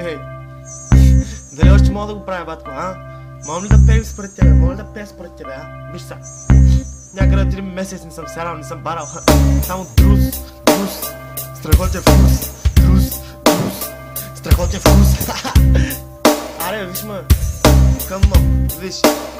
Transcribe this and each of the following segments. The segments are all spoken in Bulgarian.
Ей, дали още мога да го правя, батко, а? Мога ли да пеем според тебе? Мога ли да пея според тебе, а? Виж са. Някъде 3 месец не съм сядал, не съм барал. Само друз, страхотен вкус. Друз, страхотен вкус. Аре, виж ме. Къмно, виж.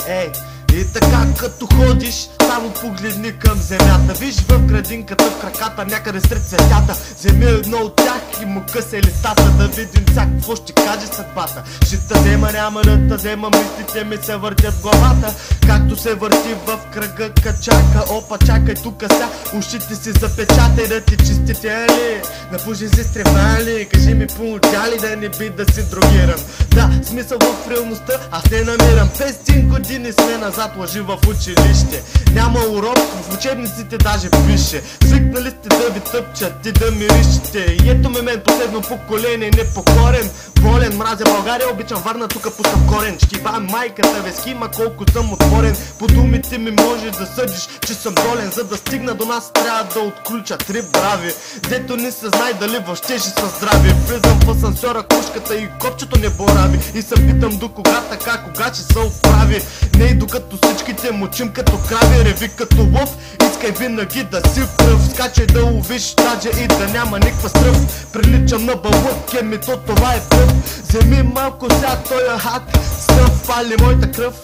Ей. И така като ходиш, само погледни към земята. Виж в градинката, в краката, някъде сред цветята. Вземи едно от тях и му късай листата, да видим какво ще каже съдбата. Ще те взема, няма да те взема, мислите ми се въртят в главата. Както се върти в кръга качака. Опа, чакай тука ся, ушите си запечатай да ти чистите, али? Напуши си стрема, ли? Кажи ми получа ли да не би да си дрогирам? Да, смисъл в реалността аз не намирам. 5 години сме назад, лъжи в училище. Няма урок, в учебниците даже пише. Свикнали сте да ви тъпчат и да миришете. И ето ме мен, последно поколение, непокорен. Болен, мразя България, обичам Варна, тука пускам корен. Шкива майката, вески, ма колко съм отворен. По думите ми можеш да съдиш, че съм болен. За да стигна до нас трябва да отключа 3 брави. Дето не се знае дали въобще ще са здрави. Влизам в асансьора, кушката и копчето не борави. И се питам до кога така, кога ще се оправи. Не и докато всичките мучим като крави. Реви като лъв, искай винаги да си пръв. Скачай да ловиш таджа и да няма никаква стръв. Приличам на бълък, еми то това е пръв. Вземи малко ся, тоя хак, стъв, пали моята кръв.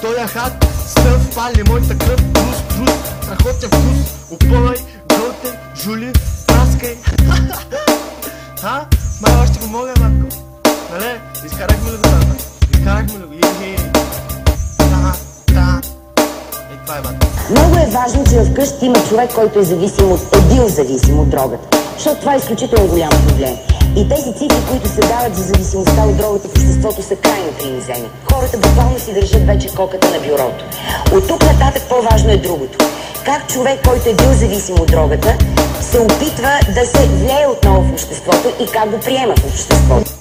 Тоя хак, стъв, пали моята кръв. Друз, страхотен вкус. Опълай, гълтей, жули, праскай. Ха? Май още го мога, батко. Нали? Изкарахме ли го тата? Изкарахме ли го? Това е, батко. Много е важно, че вкъщи има човек, който е бил зависим от дрогата. Защото това е изключително голям проблем. И тези цифри, които се дават за зависимостта от дрогата в обществото, са крайно принизени. Хората буквално си държат вече коката на бюрото. От тук нататък по-важно е другото. Как човек, който е бил зависим от дрогата, се опитва да се влее отново в обществото и как го приема в обществото.